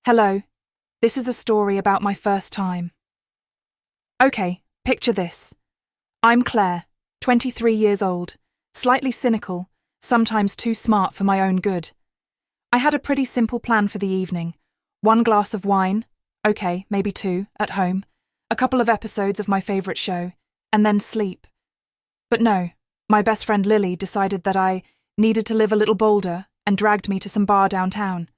Hello, this is a story about my first time. Okay, picture this. I'm Claire, 23 years old, slightly cynical, sometimes too smart for my own good. I had a pretty simple plan for the evening. 1 glass of wine, okay, maybe 2, at home, a couple of episodes of my favourite show, and then sleep. But no, my best friend Lily decided that I needed to live a little bolder and dragged me to some bar downtown.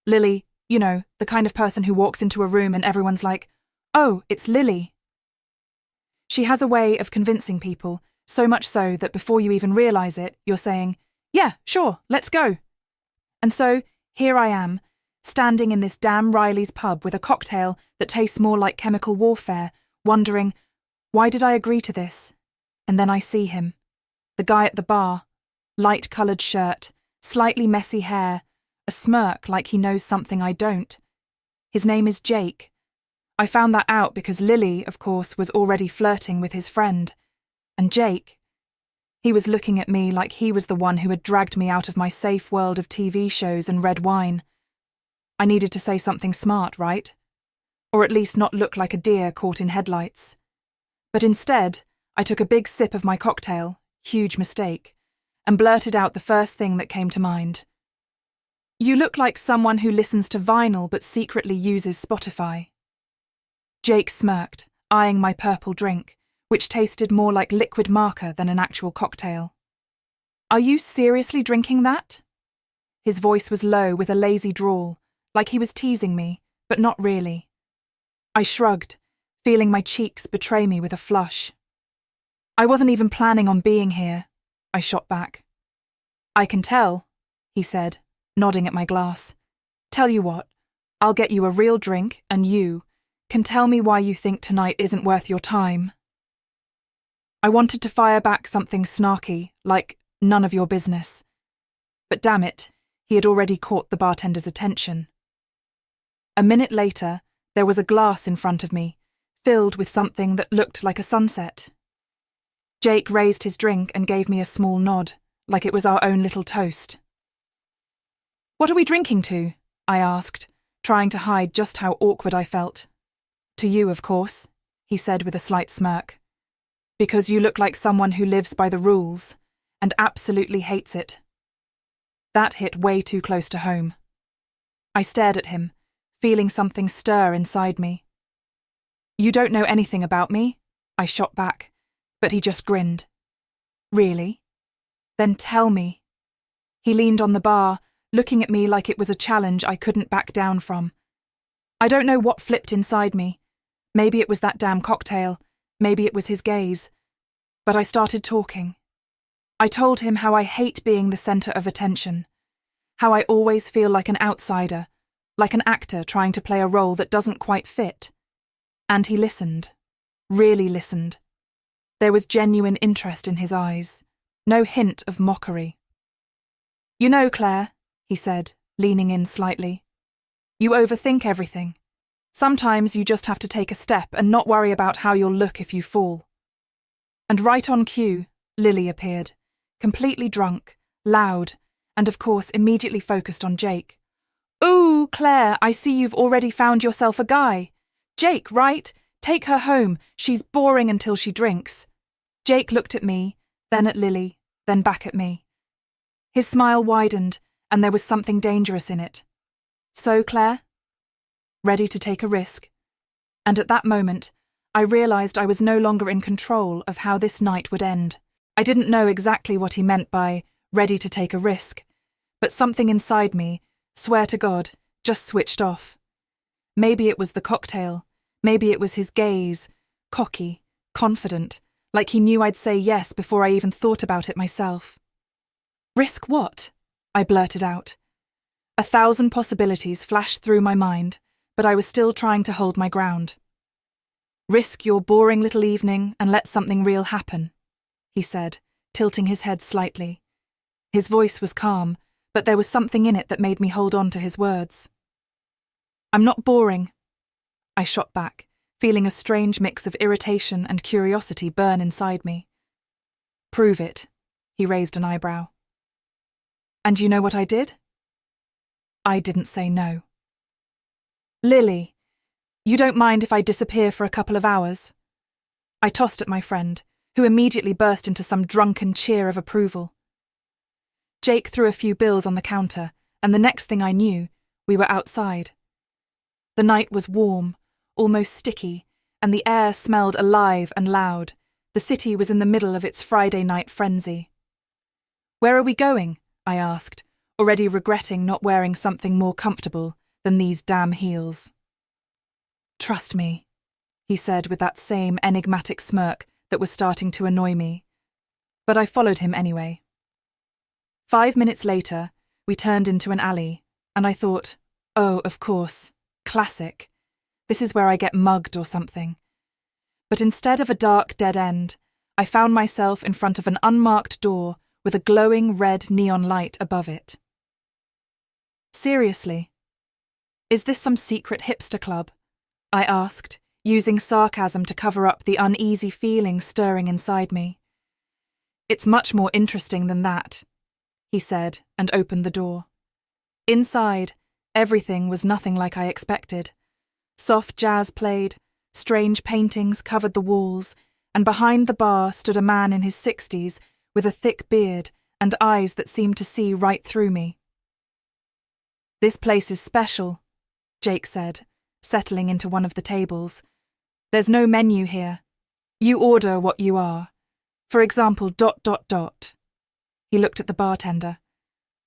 Lily, you know, the kind of person who walks into a room and everyone's like, "Oh, it's Lily." She has a way of convincing people, so much so that before you even realise it, you're saying, "Yeah, sure, let's go." And so, here I am, standing in this damn Riley's pub with a cocktail that tastes more like chemical warfare, wondering, why did I agree to this? And then I see him. The guy at the bar. Light-coloured shirt, slightly messy hair, a smirk like he knows something I don't. His name is Jake. I found that out because Lily, of course, was already flirting with his friend. And Jake, he was looking at me like he was the one who had dragged me out of my safe world of TV shows and red wine. I needed to say something smart, right? Or at least not look like a deer caught in headlights. But instead, I took a big sip of my cocktail, huge mistake, and blurted out the first thing that came to mind. "You look like someone who listens to vinyl but secretly uses Spotify." Jake smirked, eyeing my purple drink, which tasted more like liquid marker than an actual cocktail. "Are you seriously drinking that?" His voice was low with a lazy drawl, like he was teasing me, but not really. I shrugged, feeling my cheeks betray me with a flush. "I wasn't even planning on being here," I shot back. "I can tell," he said, nodding at my glass. "Tell you what, I'll get you a real drink and you can tell me why you think tonight isn't worth your time." I wanted to fire back something snarky, like, "None of your business." But damn it, he had already caught the bartender's attention. A minute later, there was a glass in front of me, filled with something that looked like a sunset. Jake raised his drink and gave me a small nod, like it was our own little toast. "What are we drinking to?" I asked, trying to hide just how awkward I felt. "To you, of course," he said with a slight smirk. "Because you look like someone who lives by the rules, and absolutely hates it." That hit way too close to home. I stared at him, feeling something stir inside me. "You don't know anything about me?" I shot back, but he just grinned. "Really? Then tell me." He leaned on the bar, looking at me like it was a challenge I couldn't back down from. I don't know what flipped inside me. Maybe it was that damn cocktail, maybe it was his gaze. But I started talking. I told him how I hate being the centre of attention, how I always feel like an outsider, like an actor trying to play a role that doesn't quite fit. And he listened, really listened. There was genuine interest in his eyes, no hint of mockery. "You know, Claire," he said, leaning in slightly, "you overthink everything. Sometimes you just have to take a step and not worry about how you'll look if you fall." And right on cue, Lily appeared, completely drunk, loud, and of course immediately focused on Jake. "Ooh, Claire, I see you've already found yourself a guy. Jake, right? Take her home, she's boring until she drinks." Jake looked at me, then at Lily, then back at me. His smile widened, and there was something dangerous in it. "So, Claire?" Ready to take a risk. And at that moment, I realised I was no longer in control of how this night would end. I didn't know exactly what he meant by ready to take a risk, but something inside me, swear to God, just switched off. Maybe it was the cocktail, maybe it was his gaze, cocky, confident, like he knew I'd say yes before I even thought about it myself. "Risk what?" I blurted out. 1,000 possibilities flashed through my mind, but I was still trying to hold my ground. "Risk your boring little evening and let something real happen," he said, tilting his head slightly. His voice was calm, but there was something in it that made me hold on to his words. "I'm not boring," I shot back, feeling a strange mix of irritation and curiosity burn inside me. "Prove it," he raised an eyebrow. "And you know what I did?" I didn't say no. Lily, you don't mind if I disappear for a couple of hours? I tossed at my friend, who immediately burst into some drunken cheer of approval. Jake threw a few bills on the counter, and the next thing I knew, we were outside. The night was warm, almost sticky, and the air smelled alive and loud. The city was in the middle of its Friday night frenzy. "Where are we going?" I asked, already regretting not wearing something more comfortable than these damn heels. "Trust me," he said with that same enigmatic smirk that was starting to annoy me. But I followed him anyway. 5 minutes later, we turned into an alley, and I thought, oh, of course, classic. This is where I get mugged or something. But instead of a dark dead end, I found myself in front of an unmarked door with a glowing red neon light above it. "Seriously? Is this some secret hipster club?" I asked, using sarcasm to cover up the uneasy feeling stirring inside me. "It's much more interesting than that," he said, and opened the door. Inside, everything was nothing like I expected. Soft jazz played, strange paintings covered the walls, and behind the bar stood a man in his 60s with a thick beard and eyes that seemed to see right through me. "This place is special," Jake said, settling into one of the tables. "There's no menu here. You order what you are. For example, ... He looked at the bartender.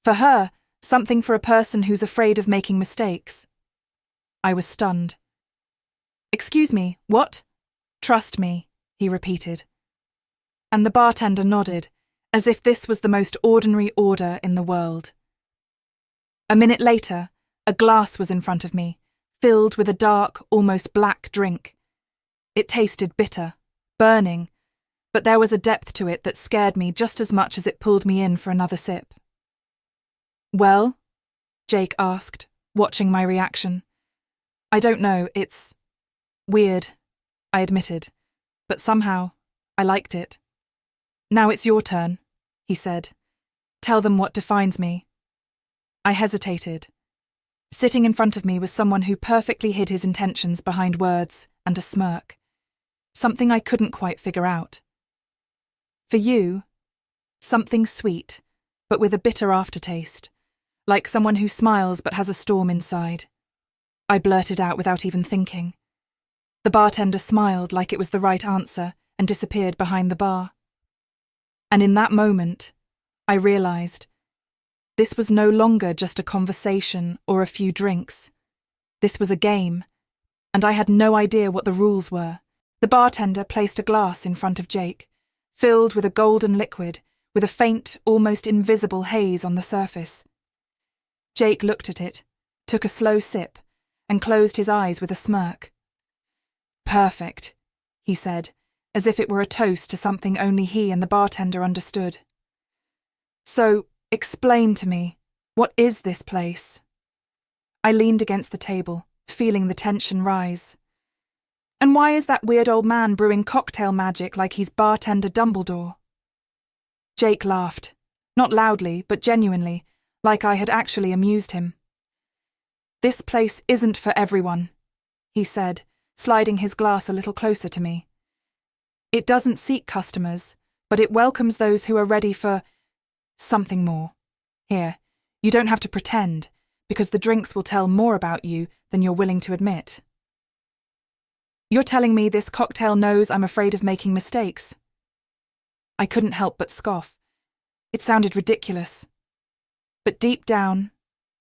"For her, something for a person who's afraid of making mistakes." I was stunned. "Excuse me, what?" "Trust me," he repeated. And the bartender nodded, as if this was the most ordinary order in the world. A minute later, a glass was in front of me, filled with a dark, almost black drink. It tasted bitter, burning, but there was a depth to it that scared me just as much as it pulled me in for another sip. "Well?" Jake asked, watching my reaction. "I don't know, it's weird," I admitted, but somehow I liked it. "Now it's your turn," he said. "Tell them what defines me." I hesitated. Sitting in front of me was someone who perfectly hid his intentions behind words and a smirk. Something I couldn't quite figure out. "For you, something sweet, but with a bitter aftertaste, like someone who smiles but has a storm inside," I blurted out without even thinking. The bartender smiled like it was the right answer and disappeared behind the bar. And in that moment, I realized this was no longer just a conversation or a few drinks. This was a game, and I had no idea what the rules were. The bartender placed a glass in front of Jake, filled with a golden liquid with a faint, almost invisible haze on the surface. Jake looked at it, took a slow sip, and closed his eyes with a smirk. "Perfect," he said, as if it were a toast to something only he and the bartender understood. "So, explain to me, what is this place?" I leaned against the table, feeling the tension rise. "And why is that weird old man brewing cocktail magic like he's bartender Dumbledore?" Jake laughed, not loudly, but genuinely, like I had actually amused him. "This place isn't for everyone," he said, sliding his glass a little closer to me. "It doesn't seek customers, but it welcomes those who are ready for something more. Here, you don't have to pretend, because the drinks will tell more about you than you're willing to admit." "You're telling me this cocktail knows I'm afraid of making mistakes?" I couldn't help but scoff. It sounded ridiculous. But deep down,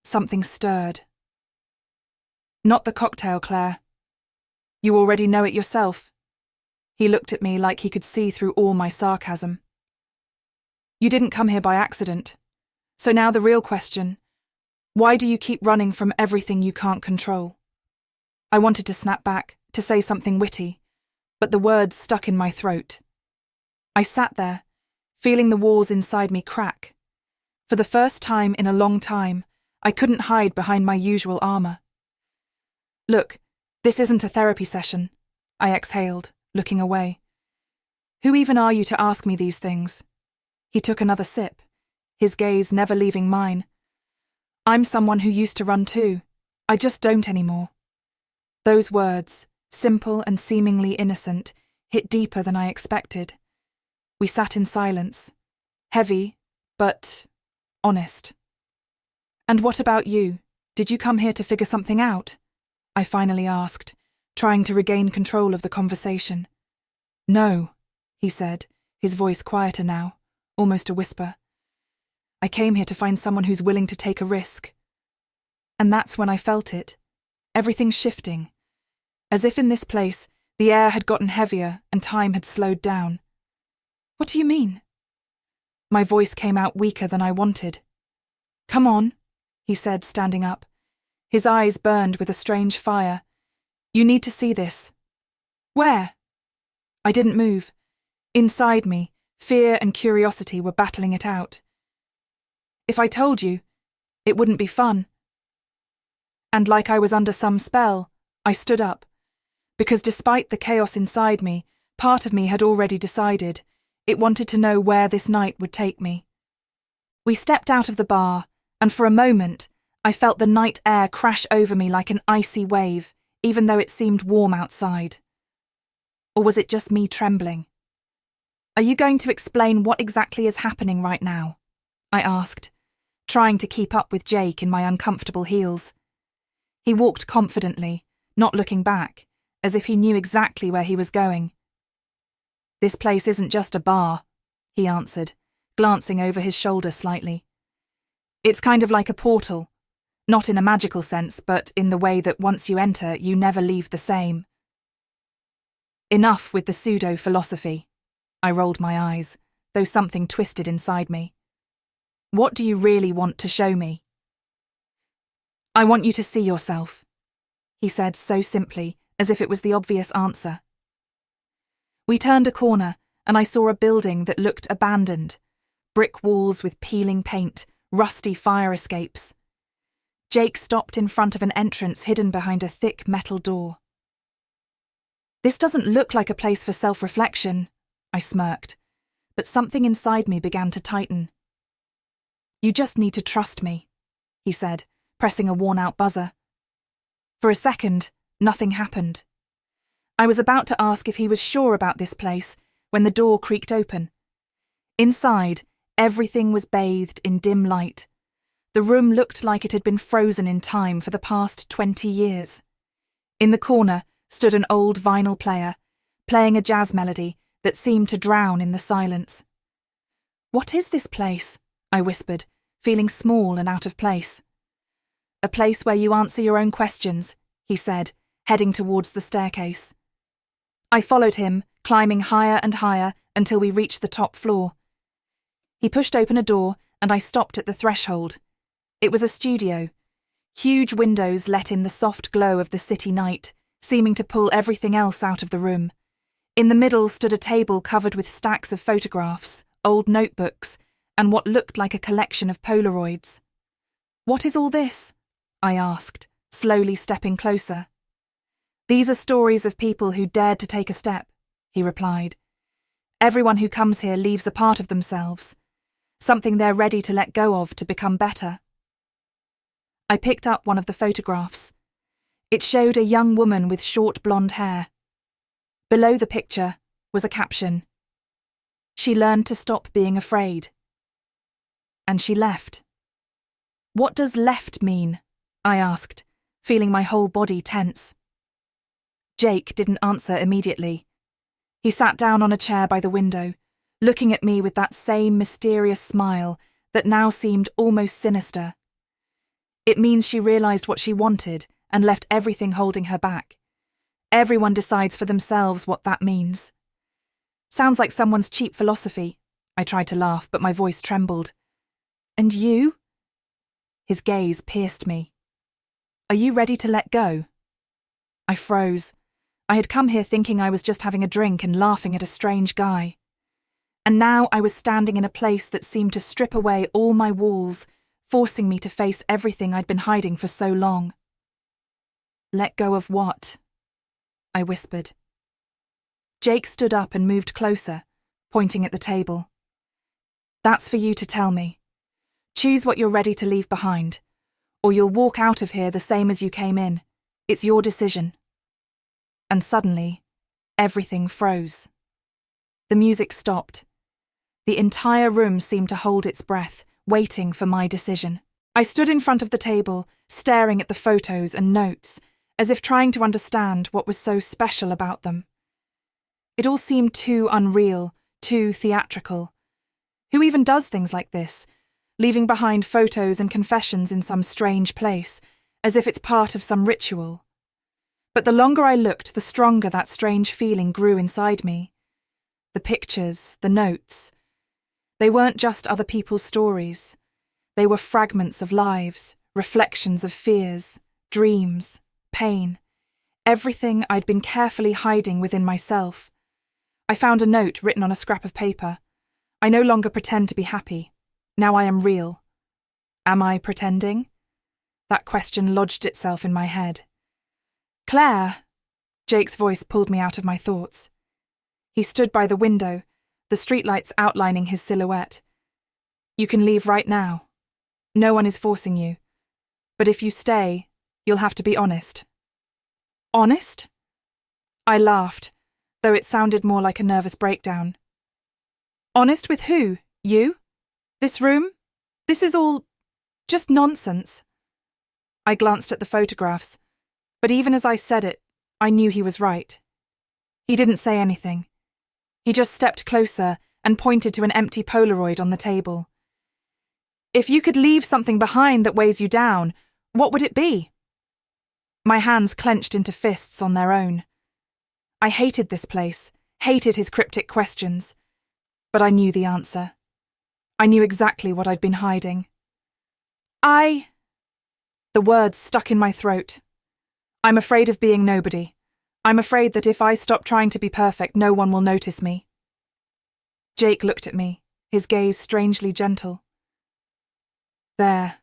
something stirred. "Not the cocktail, Claire. You already know it yourself." He looked at me like he could see through all my sarcasm. "You didn't come here by accident. So now the real question, why do you keep running from everything you can't control?" I wanted to snap back, to say something witty, but the words stuck in my throat. I sat there, feeling the walls inside me crack. For the first time in a long time, I couldn't hide behind my usual armor. "Look, this isn't a therapy session," I exhaled, looking away. "Who even are you to ask me these things?" He took another sip, his gaze never leaving mine. "I'm someone who used to run too. I just don't anymore. Those words, simple and seemingly innocent, hit deeper than I expected. We sat in silence, heavy, but honest. "And what about you? Did you come here to figure something out?" I finally asked, trying to regain control of the conversation. "No," he said, his voice quieter now, almost a whisper. "I came here to find someone who's willing to take a risk." And that's when I felt it, everything shifting. As if in this place, the air had gotten heavier and time had slowed down. "What do you mean?" My voice came out weaker than I wanted. "Come on," he said, standing up. His eyes burned with a strange fire. "You need to see this." "Where?" I didn't move. Inside me, fear and curiosity were battling it out. "If I told you, it wouldn't be fun." And like I was under some spell, I stood up. Because despite the chaos inside me, part of me had already decided it wanted to know where this night would take me. We stepped out of the bar, and for a moment, I felt the night air crash over me like an icy wave, even though it seemed warm outside. Or was it just me trembling? "Are you going to explain what exactly is happening right now?" I asked, trying to keep up with Jake in my uncomfortable heels. He walked confidently, not looking back, as if he knew exactly where he was going. "This place isn't just a bar," he answered, glancing over his shoulder slightly. "It's kind of like a portal, not in a magical sense, but in the way that once you enter, you never leave the same." Enough with the pseudo-philosophy. I rolled my eyes, though something twisted inside me. "What do you really want to show me?" "I want you to see yourself," he said so simply, as if it was the obvious answer. We turned a corner, and I saw a building that looked abandoned. Brick walls with peeling paint, rusty fire escapes. Jake stopped in front of an entrance hidden behind a thick metal door. "This doesn't look like a place for self-reflection," I smirked, but something inside me began to tighten. "You just need to trust me," he said, pressing a worn-out buzzer. For a second, nothing happened. I was about to ask if he was sure about this place when the door creaked open. Inside, everything was bathed in dim light. The room looked like it had been frozen in time for the past 20 years. In the corner stood an old vinyl player, playing a jazz melody that seemed to drown in the silence. "What is this place?" I whispered, feeling small and out of place. "A place where you answer your own questions," he said, heading towards the staircase. I followed him, climbing higher and higher until we reached the top floor. He pushed open a door, and I stopped at the threshold. It was a studio. Huge windows let in the soft glow of the city night, seeming to pull everything else out of the room. In the middle stood a table covered with stacks of photographs, old notebooks, and what looked like a collection of Polaroids. "What is all this?" I asked, slowly stepping closer. "These are stories of people who dared to take a step," he replied. "Everyone who comes here leaves a part of themselves, something they're ready to let go of to become better." I picked up one of the photographs. It showed a young woman with short blonde hair. Below the picture was a caption. "She learned to stop being afraid." And she left. "What does left mean?" I asked, feeling my whole body tense. Jake didn't answer immediately. He sat down on a chair by the window, looking at me with that same mysterious smile that now seemed almost sinister. "It means she realized what she wanted and left everything holding her back. Everyone decides for themselves what that means." Sounds like someone's cheap philosophy. I tried to laugh, but my voice trembled. "And you?" His gaze pierced me. "Are you ready to let go?" I froze. I had come here thinking I was just having a drink and laughing at a strange guy. And now I was standing in a place that seemed to strip away all my walls, forcing me to face everything I'd been hiding for so long. "Let go of what?" I whispered. Jake stood up and moved closer, pointing at the table. "That's for you to tell me. Choose what you're ready to leave behind, or you'll walk out of here the same as you came in. It's your decision." and suddenly, everything froze. The music stopped. The entire room seemed to hold its breath, waiting for my decision. I stood in front of the table, staring at the photos and notes, as if trying to understand what was so special about them. It all seemed too unreal, too theatrical. Who even does things like this, leaving behind photos and confessions in some strange place, as if it's part of some ritual? But the longer I looked, the stronger that strange feeling grew inside me. The pictures, the notes, they weren't just other people's stories. They were fragments of lives, reflections of fears, dreams, pain, everything I'd been carefully hiding within myself. I found a note written on a scrap of paper. I no longer pretend to be happy. Now I am real. Am I pretending? That question lodged itself in my head. Claire! Jake's voice pulled me out of my thoughts. He stood by the window, the streetlights outlining his silhouette. You can leave right now. No one is forcing you. But if you stay, you'll have to be honest. Honest? I laughed, though it sounded more like a nervous breakdown. Honest with who? You? This room? This is all just nonsense. I glanced at the photographs, but even as I said it, I knew he was right. He didn't say anything. He just stepped closer and pointed to an empty Polaroid on the table. If you could leave something behind that weighs you down, what would it be? My hands clenched into fists on their own. I hated this place, hated his cryptic questions, but I knew the answer. I knew exactly what I'd been hiding. The words stuck in my throat. I'm afraid of being nobody. I'm afraid that if I stop trying to be perfect, no one will notice me. Jake looked at me, his gaze strangely gentle. There,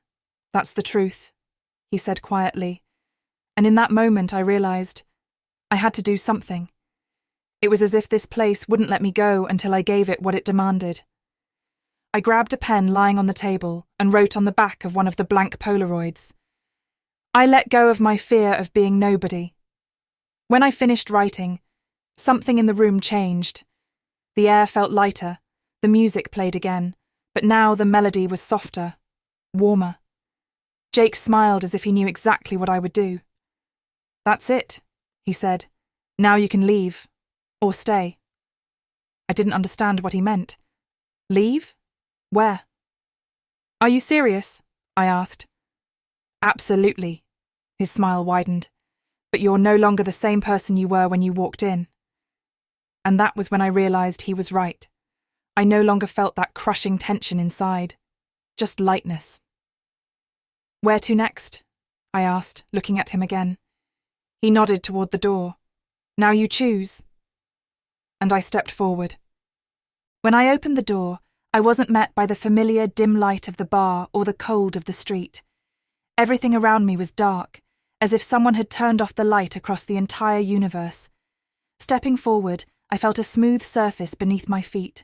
that's the truth, he said quietly, and in that moment I realized I had to do something. It was as if this place wouldn't let me go until I gave it what it demanded. I grabbed a pen lying on the table and wrote on the back of one of the blank Polaroids. I let go of my fear of being nobody. When I finished writing, something in the room changed. The air felt lighter, the music played again, but now the melody was softer, warmer. Jake smiled as if he knew exactly what I would do. That's it, he said. Now you can leave. Or stay. I didn't understand what he meant. Leave? Where? Are you serious? I asked. Absolutely. His smile widened. But you're no longer the same person you were when you walked in. And that was when I realized he was right. I no longer felt that crushing tension inside. Just lightness. Where to next? I asked, looking at him again. He nodded toward the door. Now you choose. And I stepped forward. When I opened the door, I wasn't met by the familiar dim light of the bar or the cold of the street. Everything around me was dark, as if someone had turned off the light across the entire universe. Stepping forward, I felt a smooth surface beneath my feet,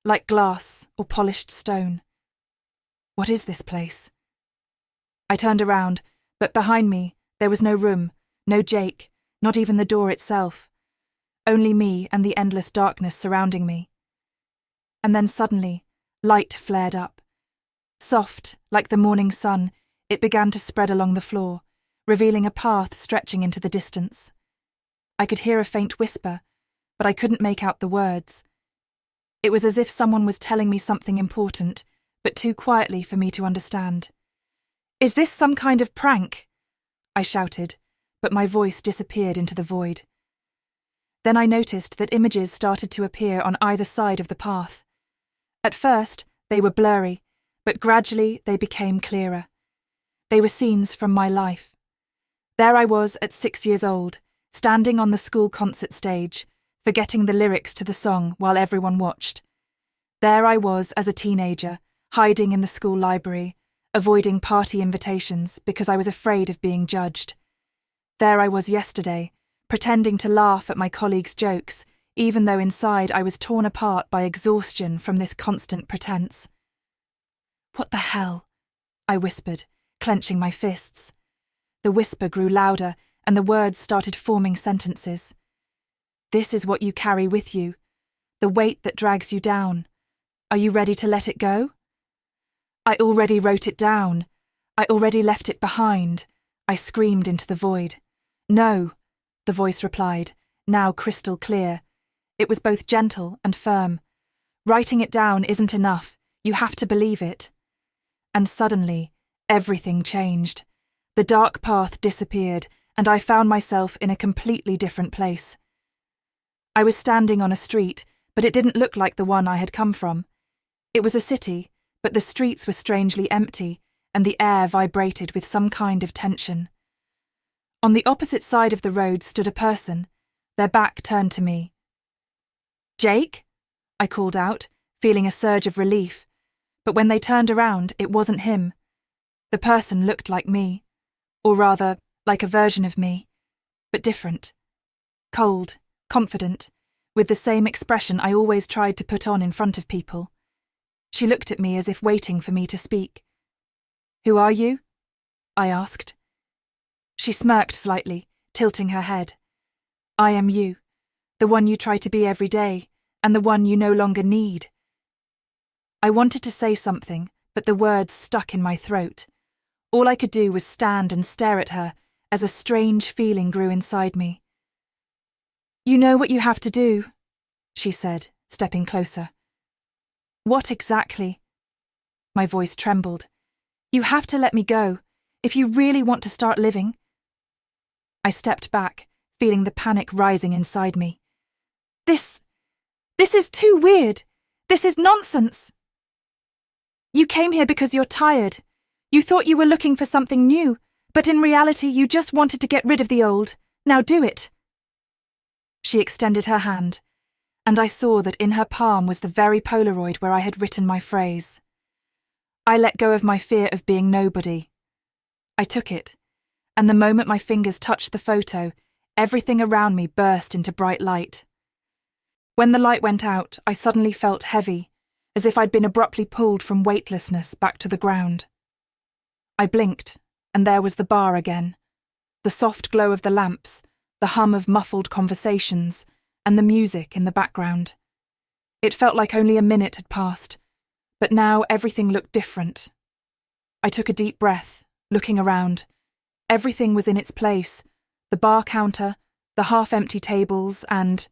like glass or polished stone. What is this place? I turned around, but behind me, there was no room, no Jake, not even the door itself. Only me and the endless darkness surrounding me. And then suddenly, light flared up. Soft, like the morning sun, it began to spread along the floor, revealing a path stretching into the distance. I could hear a faint whisper, but I couldn't make out the words. It was as if someone was telling me something important, but too quietly for me to understand. Is this some kind of prank? I shouted, but my voice disappeared into the void. Then I noticed that images started to appear on either side of the path. At first, they were blurry, but gradually they became clearer. They were scenes from my life. There I was at 6 years old, standing on the school concert stage, forgetting the lyrics to the song while everyone watched. There I was as a teenager, hiding in the school library, avoiding party invitations because I was afraid of being judged. There I was yesterday, pretending to laugh at my colleagues' jokes, even though inside I was torn apart by exhaustion from this constant pretense. What the hell? I whispered, clenching my fists. The whisper grew louder, and the words started forming sentences. This is what you carry with you, the weight that drags you down. Are you ready to let it go? I already wrote it down. I already left it behind. I screamed into the void. No, the voice replied, now crystal clear. It was both gentle and firm. Writing it down isn't enough. You have to believe it. And suddenly, everything changed. The dark path disappeared, and I found myself in a completely different place. I was standing on a street, but it didn't look like the one I had come from. It was a city, but the streets were strangely empty, and the air vibrated with some kind of tension. On the opposite side of the road stood a person, their back turned to me. "Jake?" I called out, feeling a surge of relief. But when they turned around, it wasn't him. The person looked like me, or rather, like a version of me, but different. Cold, confident, with the same expression I always tried to put on in front of people. She looked at me as if waiting for me to speak. "Who are you?" I asked. She smirked slightly, tilting her head. "I am you, the one you try to be every day, and the one you no longer need." I wanted to say something, but the words stuck in my throat. All I could do was stand and stare at her as a strange feeling grew inside me. "You know what you have to do," she said, stepping closer. "What exactly?" My voice trembled. "You have to let me go, if you really want to start living." I stepped back, feeling the panic rising inside me. This is too weird. This is nonsense." "You came here because you're tired. You thought you were looking for something new, but in reality you just wanted to get rid of the old. Now do it." She extended her hand, and I saw that in her palm was the very Polaroid where I had written my phrase. I let go of my fear of being nobody. I took it, and the moment my fingers touched the photo, everything around me burst into bright light. When the light went out, I suddenly felt heavy, as if I'd been abruptly pulled from weightlessness back to the ground. I blinked, and there was the bar again. The soft glow of the lamps, the hum of muffled conversations, and the music in the background. It felt like only a minute had passed, but now everything looked different. I took a deep breath, looking around. Everything was in its place, the bar counter, the half-empty tables, and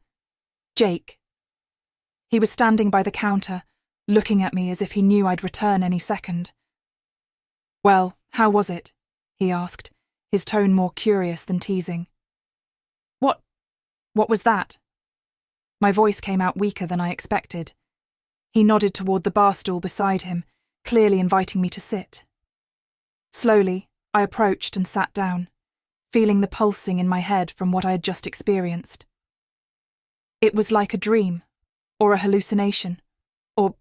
Jake. He was standing by the counter, looking at me as if he knew I'd return any second. "Well, how was it?" he asked, his tone more curious than teasing. What was that?" My voice came out weaker than I expected. He nodded toward the bar stool beside him, clearly inviting me to sit. Slowly, I approached and sat down, feeling the pulsing in my head from what I had just experienced. It was like a dream, or a hallucination, or,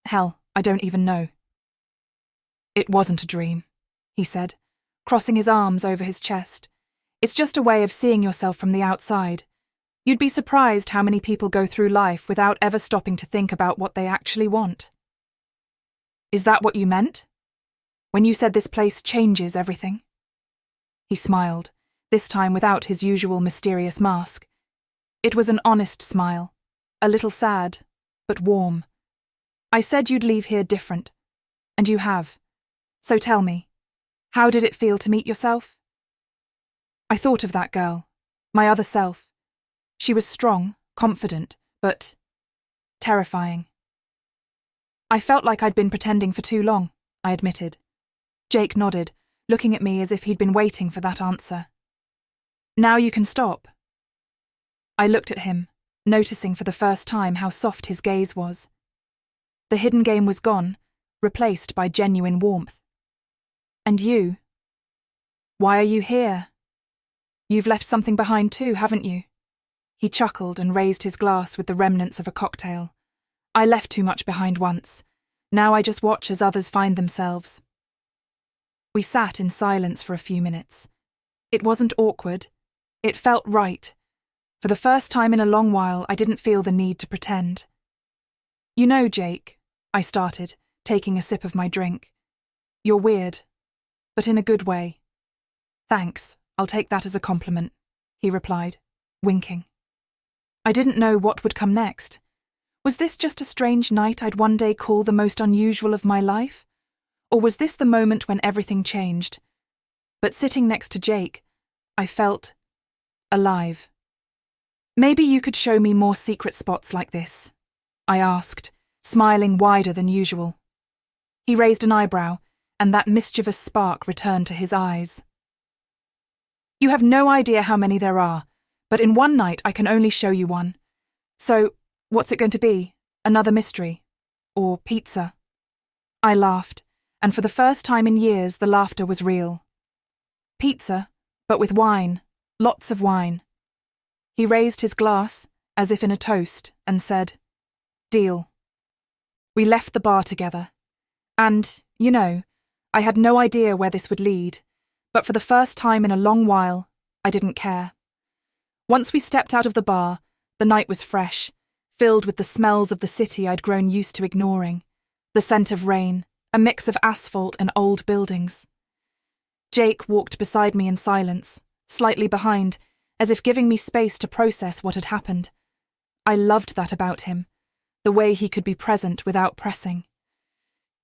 hell, I don't even know. "It wasn't a dream," he said, crossing his arms over his chest. "It's just a way of seeing yourself from the outside. You'd be surprised how many people go through life without ever stopping to think about what they actually want." "Is that what you meant? When you said this place changes everything?" He smiled, this time without his usual mysterious mask. It was an honest smile, a little sad, but warm. "I said you'd leave here different, and you have. So tell me, how did it feel to meet yourself?" I thought of that girl, my other self. She was strong, confident, but terrifying. "I felt like I'd been pretending for too long," I admitted. Jake nodded, looking at me as if he'd been waiting for that answer. "Now you can stop." I looked at him, noticing for the first time how soft his gaze was. The hidden game was gone, replaced by genuine warmth. "And you? Why are you here? You've left something behind too, haven't you?" He chuckled and raised his glass with the remnants of a cocktail. "I left too much behind once. Now I just watch as others find themselves." We sat in silence for a few minutes. It wasn't awkward. It felt right. For the first time in a long while, I didn't feel the need to pretend. "You know, Jake," I started, taking a sip of my drink. "You're weird, but in a good way." "Thanks, I'll take that as a compliment," he replied, winking. I didn't know what would come next. Was this just a strange night I'd one day call the most unusual of my life? Or was this the moment when everything changed? But sitting next to Jake, I felt alive. Maybe you could show me more secret spots like this, I asked, smiling wider than usual. He raised an eyebrow, and that mischievous spark returned to his eyes. You have no idea how many there are, but in one night I can only show you one. So, what's it going to be? Another mystery? Or pizza? I laughed, and for the first time in years the laughter was real. Pizza, but with wine, lots of wine. He raised his glass, as if in a toast, and said, "Deal." We left the bar together. And, you know, I had no idea where this would lead, but for the first time in a long while, I didn't care. Once we stepped out of the bar, the night was fresh, filled with the smells of the city I'd grown used to ignoring, the scent of rain, a mix of asphalt and old buildings. Jake walked beside me in silence, slightly behind, as if giving me space to process what had happened. I loved that about him, the way he could be present without pressing.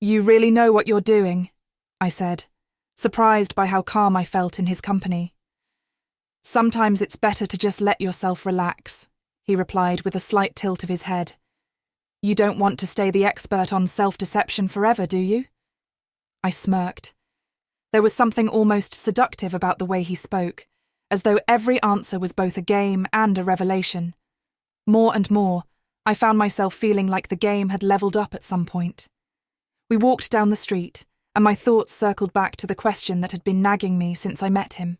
"You really know what you're doing," I said, surprised by how calm I felt in his company. "Sometimes it's better to just let yourself relax," he replied with a slight tilt of his head. "You don't want to stay the expert on self-deception forever, do you?" I smirked. There was something almost seductive about the way he spoke, as though every answer was both a game and a revelation. More and more, I found myself feeling like the game had leveled up at some point. We walked down the street, and my thoughts circled back to the question that had been nagging me since I met him.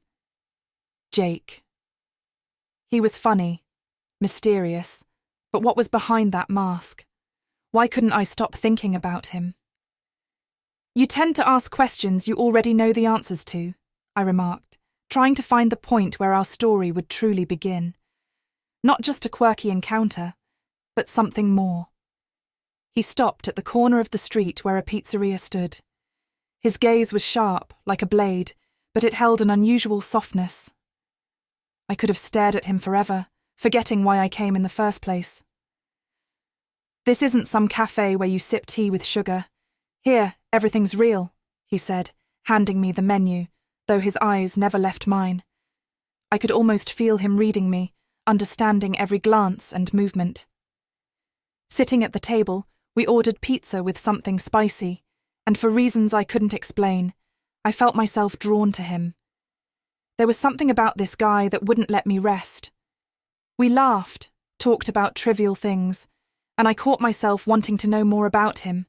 Jake. He was funny, mysterious, but what was behind that mask? Why couldn't I stop thinking about him? "You tend to ask questions you already know the answers to," I remarked, trying to find the point where our story would truly begin. Not just a quirky encounter, but something more. He stopped at the corner of the street where a pizzeria stood. His gaze was sharp, like a blade, but it held an unusual softness. I could have stared at him forever, forgetting why I came in the first place. "This isn't some cafe where you sip tea with sugar. Here, everything's real," he said, handing me the menu, though his eyes never left mine. I could almost feel him reading me, understanding every glance and movement. Sitting at the table, we ordered pizza with something spicy, and for reasons I couldn't explain, I felt myself drawn to him. There was something about this guy that wouldn't let me rest. We laughed, talked about trivial things, and I caught myself wanting to know more about him,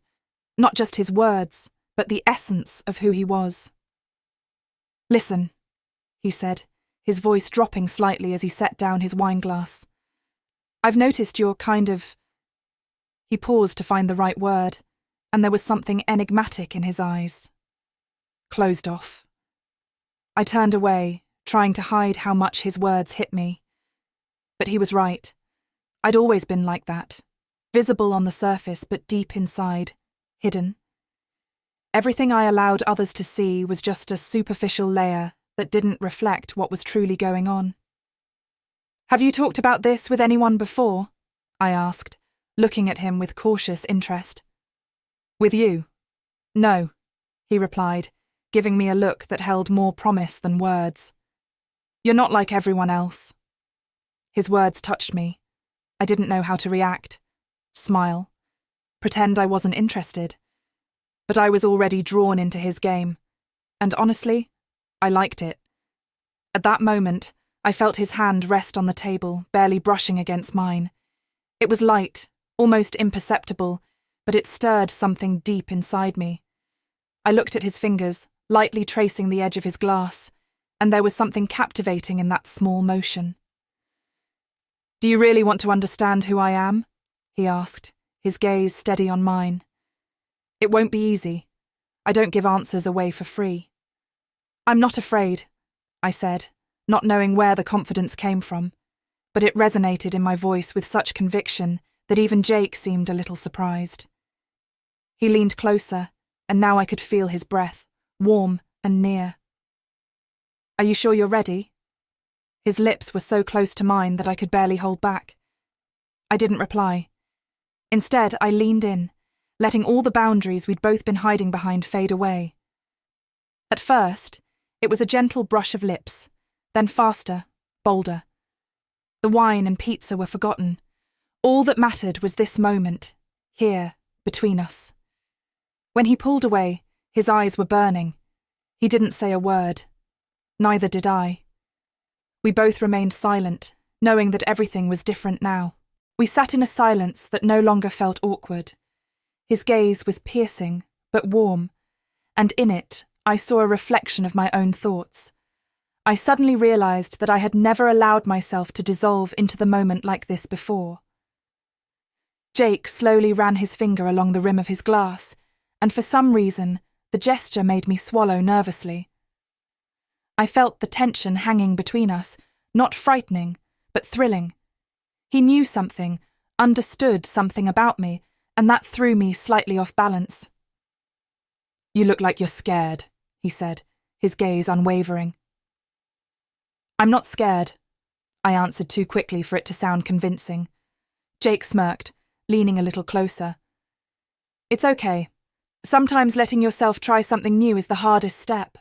not just his words, but the essence of who he was. "Listen," he said, his voice dropping slightly as he set down his wineglass. "I've noticed you're kind of—" He paused to find the right word, and there was something enigmatic in his eyes. "Closed off." I turned away, trying to hide how much his words hit me. But he was right. I'd always been like that, visible on the surface but deep inside, hidden. Everything I allowed others to see was just a superficial layer that didn't reflect what was truly going on. "Have you talked about this with anyone before?" I asked, looking at him with cautious interest. "With you?" "No," he replied, giving me a look that held more promise than words. "You're not like everyone else." His words touched me. I didn't know how to react. Smile. Pretend I wasn't interested. But I was already drawn into his game. And honestly, I liked it. At that moment, I felt his hand rest on the table, barely brushing against mine. It was light, almost imperceptible, but it stirred something deep inside me. I looked at his fingers, lightly tracing the edge of his glass, and there was something captivating in that small motion. "Do you really want to understand who I am?" he asked, his gaze steady on mine. "It won't be easy. I don't give answers away for free." "I'm not afraid," I said, not knowing where the confidence came from, but it resonated in my voice with such conviction that even Jake seemed a little surprised. He leaned closer, and now I could feel his breath, warm and near. "Are you sure you're ready?" His lips were so close to mine that I could barely hold back. I didn't reply. Instead, I leaned in, letting all the boundaries we'd both been hiding behind fade away. At first, it was a gentle brush of lips, then faster, bolder. The wine and pizza were forgotten. All that mattered was this moment, here, between us. When he pulled away, his eyes were burning. He didn't say a word. Neither did I. We both remained silent, knowing that everything was different now. We sat in a silence that no longer felt awkward. His gaze was piercing, but warm, and in it, I saw a reflection of my own thoughts. I suddenly realized that I had never allowed myself to dissolve into the moment like this before. Jake slowly ran his finger along the rim of his glass, and for some reason, the gesture made me swallow nervously. I felt the tension hanging between us, not frightening, but thrilling. He knew something, understood something about me, and that threw me slightly off balance. "You look like you're scared," he said, his gaze unwavering. "I'm not scared," I answered too quickly for it to sound convincing. Jake smirked, leaning a little closer. "It's okay. Sometimes letting yourself try something new is the hardest step."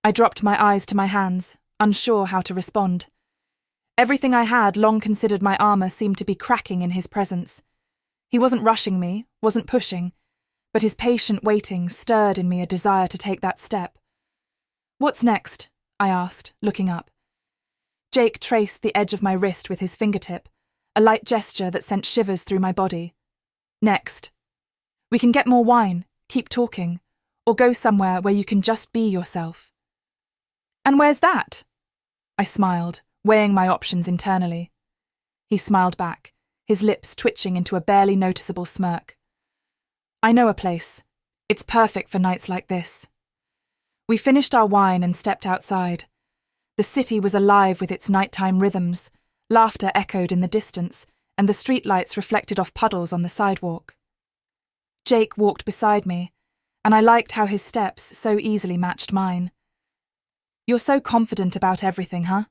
I dropped my eyes to my hands, unsure how to respond. Everything I had long considered my armor seemed to be cracking in his presence. He wasn't rushing me, wasn't pushing, but his patient waiting stirred in me a desire to take that step. "What's next?" I asked, looking up. Jake traced the edge of my wrist with his fingertip, a light gesture that sent shivers through my body. "Next. We can get more wine, keep talking, or go somewhere where you can just be yourself." "And where's that?" I smiled, weighing my options internally. He smiled back, his lips twitching into a barely noticeable smirk. "I know a place. It's perfect for nights like this." We finished our wine and stepped outside. The city was alive with its nighttime rhythms, laughter echoed in the distance, and the streetlights reflected off puddles on the sidewalk. Jake walked beside me, and I liked how his steps so easily matched mine. "You're so confident about everything, huh?"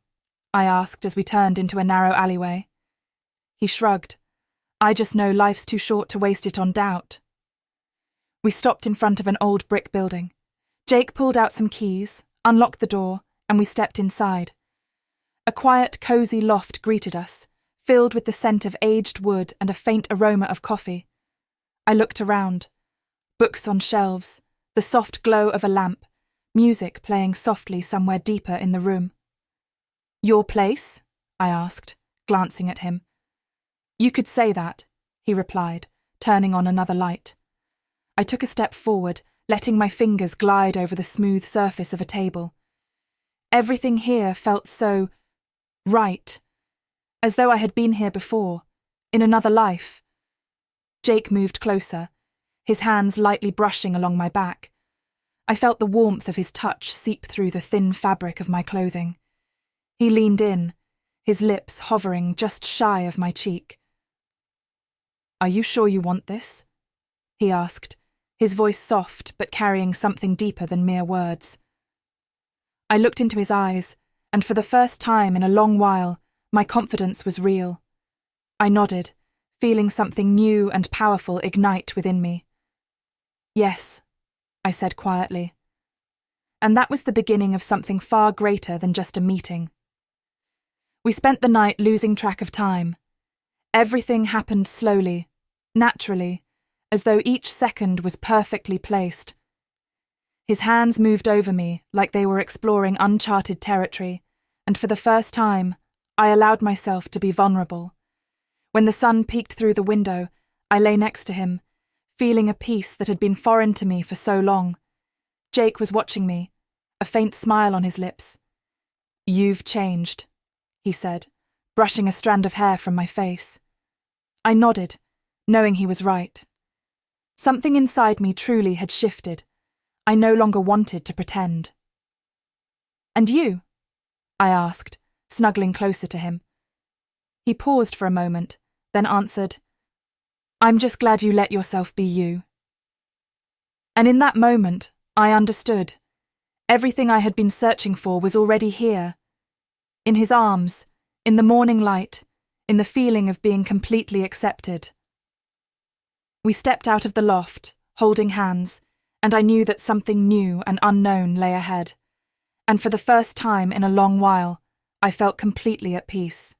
I asked as we turned into a narrow alleyway. He shrugged. "I just know life's too short to waste it on doubt." We stopped in front of an old brick building. Jake pulled out some keys, unlocked the door, and we stepped inside. A quiet, cozy loft greeted us, filled with the scent of aged wood and a faint aroma of coffee. I looked around. Books on shelves, the soft glow of a lamp, music playing softly somewhere deeper in the room. "Your place?" I asked, glancing at him. "You could say that," he replied, turning on another light. I took a step forward, letting my fingers glide over the smooth surface of a table. Everything here felt so right, as though I had been here before, in another life. Jake moved closer, his hands lightly brushing along my back. I felt the warmth of his touch seep through the thin fabric of my clothing. He leaned in, his lips hovering just shy of my cheek. "Are you sure you want this?" he asked, his voice soft but carrying something deeper than mere words. I looked into his eyes, and for the first time in a long while, my confidence was real. I nodded, feeling something new and powerful ignite within me. "Yes," I said quietly. And that was the beginning of something far greater than just a meeting. We spent the night losing track of time. Everything happened slowly, naturally, as though each second was perfectly placed. His hands moved over me like they were exploring uncharted territory, and for the first time, I allowed myself to be vulnerable. When the sun peeked through the window, I lay next to him, feeling a peace that had been foreign to me for so long. Jake was watching me, a faint smile on his lips. "You've changed," he said, brushing a strand of hair from my face. I nodded, knowing he was right. Something inside me truly had shifted. I no longer wanted to pretend. "And you?" I asked, snuggling closer to him. He paused for a moment, then answered, "I'm just glad you let yourself be you." And in that moment, I understood. Everything I had been searching for was already here. In his arms, in the morning light, in the feeling of being completely accepted. We stepped out of the loft, holding hands, and I knew that something new and unknown lay ahead. And for the first time in a long while, I felt completely at peace.